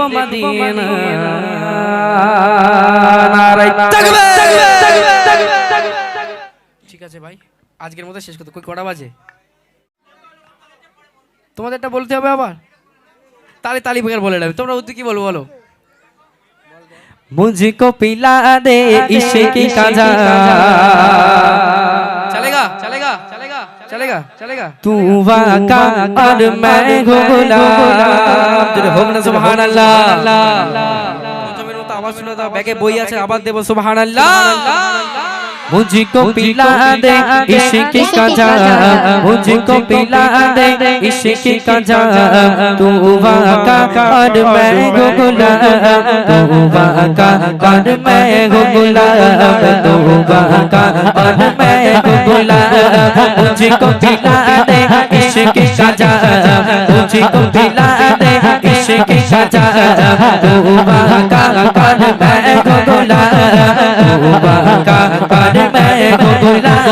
দেখবো মদিনা ঠিক আছে ভাই, আজকের মতো শেষ করতে কটা বাজে? তোমাদেরটা বলতে হবে আবার, তালি তালি বেকার বলে নেবে। তোমরা উত্তর কি বলবো বলো? मुझको पिला दे इश्क का जाम चलेगा चलेगा चलेगा चलेगा चलेगा तू वाका और मैं गुलाम तेरे हो ना सुभान अल्लाह প্রথমের মতো আওয়াজ শুনে দাও, ব্যাগে বই আছে, আবার দেব সুবহান আল্লাহ। मुझको पिला दे इश्क का जाम मुझको पिला दे इश्क का जाम तू वाका और मैं गुलाम तू वाका और मैं गुलाम तू वाका और मैं गुलाम मुझको पिला दे इश्क का जाम मुझको पिला दे इश्क का जाम तू वाका और मैं गुलाम तू वाका और मैं गुलाम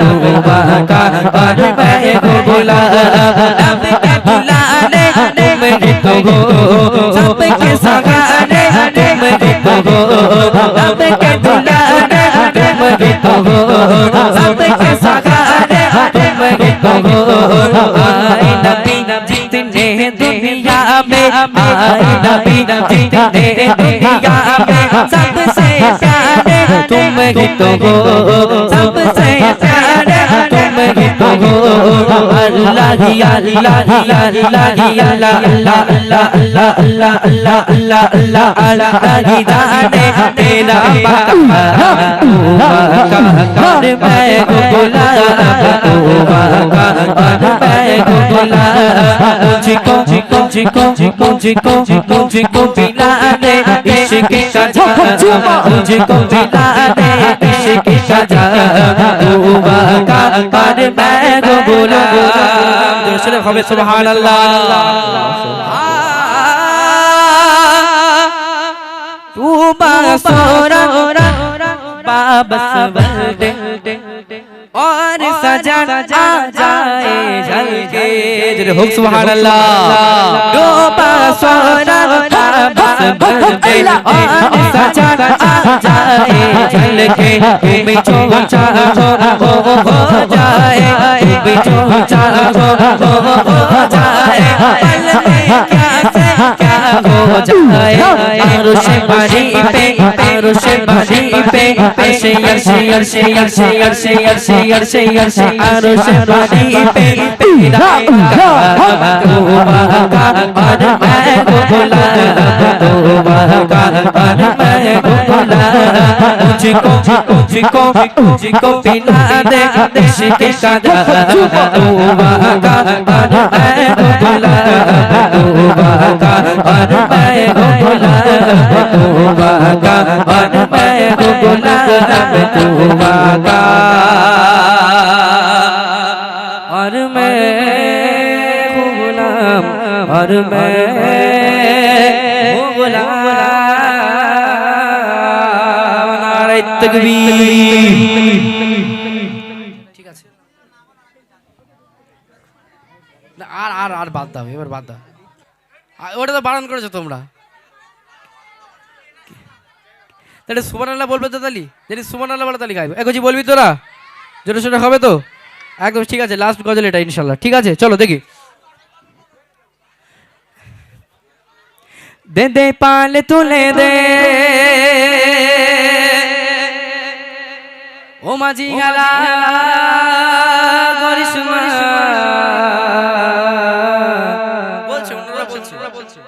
तू वाका और मैं गुलाम अब के बुलाने तुम ही तो हो सबके सगाने तुम ही तो हो अब के बुलाने तुम ही तो हो सबके सगाने तुम ही तो हो आए नबी जितने दुनिया में आए नबी जितने दुनिया में सबसे प्यारे तुम ही तो हो सबसे प्यारे तुम ही तो हो अल्लाह ही अल्लाह ही अल्लाह ही अल्लाह अल्लाह अल्लाह अल्लाह अल्लाह अल्लाह अल्लाह अल्लाह ही जाने तेरा मकाम तू वाका और मैं गुलाम तू वाका और मैं गुलाम मुझको मुझको मुझको मुझको पिला दे इश्क का जाम मुझको पिला दे इश्क का जाम तू वाका और मैं गुलाम দুরূদ হবে সুবহানাল্লাহ। तू बासोरा बाबस बलदे और सजा आ जाए झलके जरे हो सुबहानाल्लाह। तू बासोरा बाबस बलदे और सजा आ जाए झलके तुम जो चाहो हो जाए तुम जो चाहो हो जाए पल में क्या से क्या हो जाए अरश बड़ी पे अरश बड़ी पे अर्शे अर्शे अर्शे अर्शे अर्शे अर्शे अर्शे अर्शे अरश बड़ी पे तेरा तू वाका और मैं गुलाम तू वाका और मैं गुलाम मुझको मुझको मुझको पिला दे इश्क का जाम तू वाका और मैं गुलाम तू वाका और मैं गुलाम तू वाका और मैं गुलाम तू वाका और मैं गुलाम और मैं गुलाम नारे तकबीर। ঠিক আছে না, আর আর আর বাদ দাও, এবার বাদ দাও। ওটা তো বারণ করেছো তোমরা। তাহলে সুবহানাল্লাহ বলবে তো তালি, যদি সুবহানাল্লাহ বলে তালি গাইবে। একজি বলবি তোরা, জোরে সোরে হবে তো একদম? ঠিক আছে, লাস্ট গজল এটা ইনশাল্লাহ। ঠিক আছে চলো দেখি। दे दे पाल तुले दे ओ माझी गाला करिश्मा বলছে ওনারা বলছে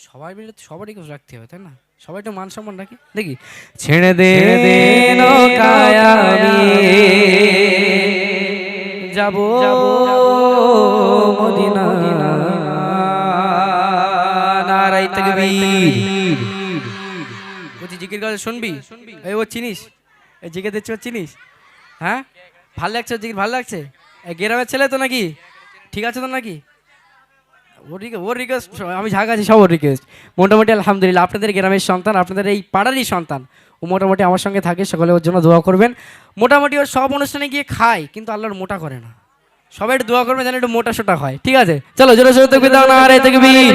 সবাই মিলে তো সবারই কিছু রাখতে হবে, তাই না? সবাই তো মান সম্মান রাখি। দেখি ছেড়ে দে নৌকায় আমি যাব মদিনা নারায়ে তাকবীর। বলছি জিকির গান শুনবি? এই ও চিনিস? এই জিকির দিচ্ছ চিনিস? হ্যাঁ ভালো লাগছে জিকির, ভালো লাগছে? এই গ্রামের ছেলে তো নাকি? ঠিক আছে তো নাকি? ওর রিকোয়েস্ট, আমি ঝাঁক আছি সব ওর রিকোয়েস্ট। মোটামুটি আলহামদুলিল্লাহ আপনাদের গ্রামের সন্তান, আপনাদের এই পাড়ারই সন্তান, ও মোটামুটি আমার সঙ্গে থাকে। সকলে ওর জন্য দোয়া করবেন। মোটামুটি ওর সব অনুষ্ঠানে গিয়ে খায় কিন্তু আল্লাহর মোটা করে না। সবাই একটু দোয়া করবেন যেন একটু মোটা সোটা হয়। ঠিক আছে চলো জোরে সোরে তাকবীর দাও, নারায়ে তাকবীর।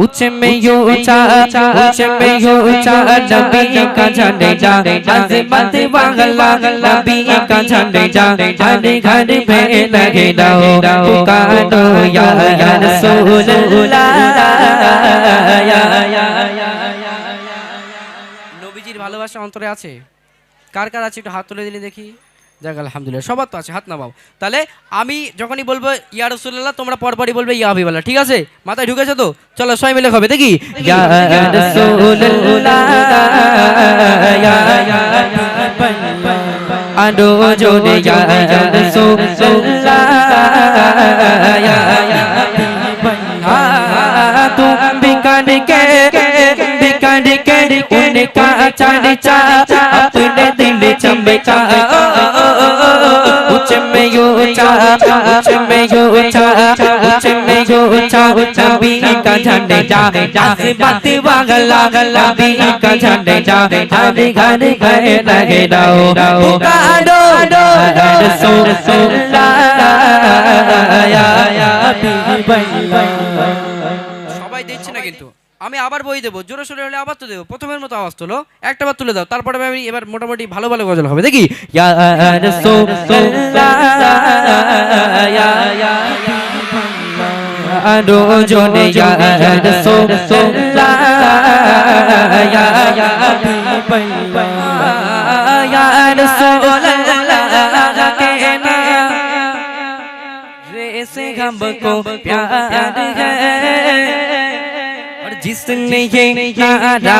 ऊंचे में ऊंचा नबी का झंडा अज़मत वाला नबी का झंडा हर घर में लगे पुकारो या रसूलुल्लाह নবীজির ভালোবাসা অন্তরে আছে? কার কার আছে একটু হাত তুলে দিলে দেখি। যাক আলহামদুলিল্লাহ, সবার তো আছে, হাত নামাও। তাহলে আমি যখনই বলবো ইয়া রাসূলুল্লাহ তোমরা পরপরই বলবে ইয়া হাবিবাল্লাহ, ঠিক আছে? মাথায় ঢুকেছে তো? চলো সবাই মিলে হবে দেখি ইয়া রাসূলুল্লাহ ইয়া আরো জোরে ইয়া রাসূলুল্লাহ ইয়া तुम बिकान के उनका चर्चा अपने दिल चमका ऊंचे में ऊंचा नबी का झंडा अज़मत वाला नबी का झंडा हर घर में लगे पुकारो रसूलुल्लाह या हाबिबाल्लाह। সবাই দিচ্ছে না কিন্তু, আমি আবার বই দেবো, জোরে সোরে হলে আবার তো দেবো। প্রথমের মতো আওয়াজ তোলো, একটা বার তুলে দাও, তারপরে আমি এবার মোটামুটি ভালো ভালো গজল হবে দেখি। ইয়া রাসূলুল্লাহ ইয়া আরো জোরে ইয়া রাসূলুল্লাহ ইয়া ইয়া রাসূলুল্লাহ के नाम से हमको प्यार है और जिसने ये नारा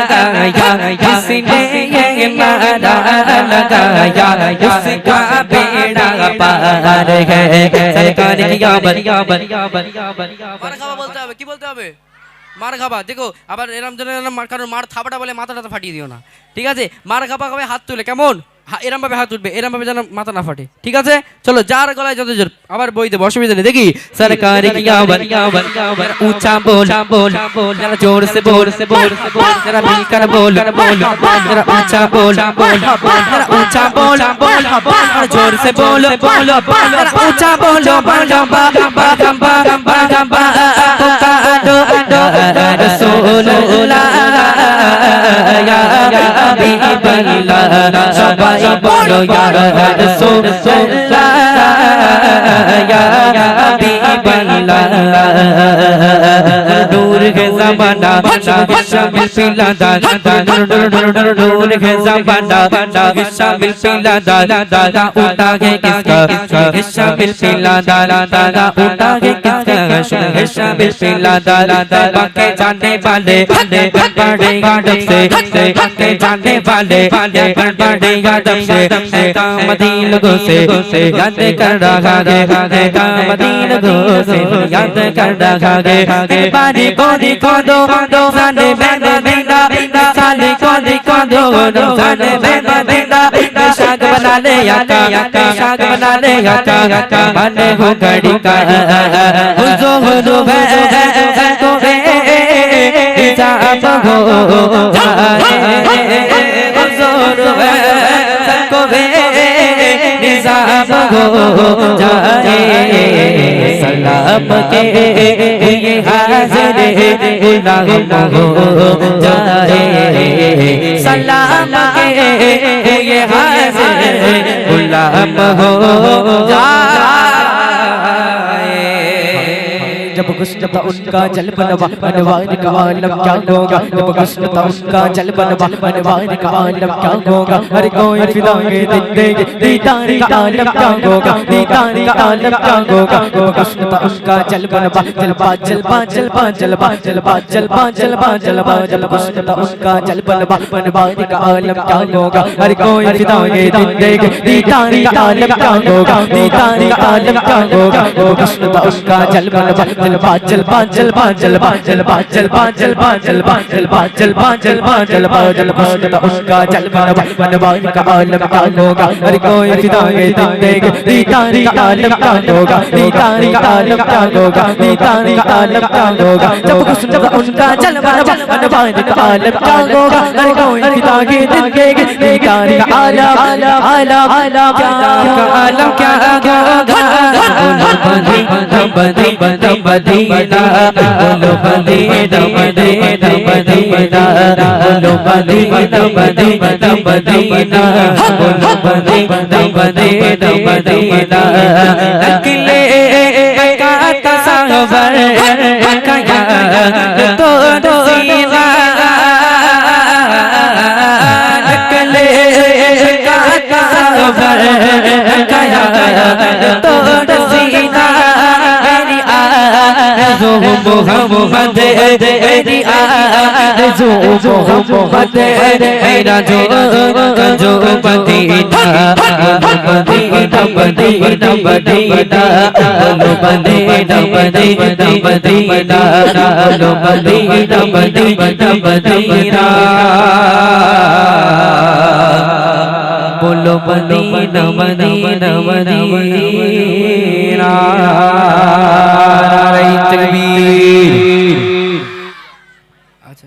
लगाया जिसने ये नारा लगाया उसका बेड़ा पार है सरकार की याबन মার খাবা বলতে হবে, কি বলতে হবে? মার খাবা। দেখো আবার এরম যেন কারণ মার থাবাটা বলে মাথাটা ফাটিয়ে দিও না, ঠিক আছে? মার খাবা কবে হাত তুলে, কেমন এরম ভাবে হাত উঠবে, এরম ভাবে যেন মাথা না ফাটে, ঠিক আছে? চলো যার গলায় যত জোর, আবার বই দেবো, অসুবিধা নেই দেখি। सरकार की याबन ऊंचा बोल जरा जोर से बोल जरा मिलकर बोल जरा ऊंचा बोल जरा ऊंचा बोल और जोर से बोल जरा ऊंचा बोलो रसूलुल्लाह या हबीबल्लाह सबाई बोलो या रसूलुल्लाह या हबीबल्लाह नूर है ज़माना शामिल पिलादा नूर है ज़माना शामिल पिलादा दादा उठा है किसका शामिल पिलादा दादा उठा है किसका शामिल पिलादा बाके जाने वाले बड़े यादव से बाके जाने वाले बड़े यादव से कामदीन लोगों से याद कर रहा है कामदीन लोगों से याद कर रहा है बारी को दिखो दो साले बेना बेना साले को दिखो दो साले बेना बेना शाग बना ले याका शाग बना ले याका बने हो घड़ी का हुजो हुजो को हिसाब हो को निजाम हो जाए सलाम के ये हाजिर गुलाम हो जाए सलाम के ये हाजिर गुलाम हो जाए। जब गुस्सा था उनका जल बनवा अनवार का आलम क्या होगा जब गुस्सा था उनका जल बनवा अनवार का आलम क्या होगा हर कोई फिदा के दिन देंगे दीदार का आलम क्या होगा दीदार का आलम क्या होगा जब गुस्सा था उनका जल बनवा जलवा जलवा जलवा जलवा जलवा जलवा जलवा जलवा जब गुस्सा था उनका जल बनवा अनवार का आलम क्या होगा हर कोई फिदा के दिन देंगे दीदार का आलम क्या होगा दीदार का आलम क्या होगा जब गुस्सा था उनका जल बनवा जलवा जलवा जलवा जलवा जलवा जलवा जलवा जलवा जलवा जलवा जलवा जलवा जलवा उसका जलवा बनवान का आलम क्या होगा हर कोई फिदा के दिन देंगे दीदार का आलम क्या होगा दीदार का आलम क्या होगा दीदार का आलम क्या होगा जब उनका जलवा बनवान का आलम क्या होगा हर कोई फिदा के दिन देंगे दीदार का आलम आलम आलम क्या होगा मदीना बोलो मदीना मदीना मदीना बोलो मदीना मदीना मदीना बोलो मदीना मदीना मदीना अकेले का तस्वर काया तो सीना अकेले का तस्वर काया तो सीना जो मोहम्मद तेरी आरज़ू मोहम्मद मेरा जो मदीना मदीना मदीना मदीना बोलो मदीना मदीना मदीना बोलो मदीना मदीना मदीना बोलो मदीना मदीना मदीना नारे तकबीर। अच्छा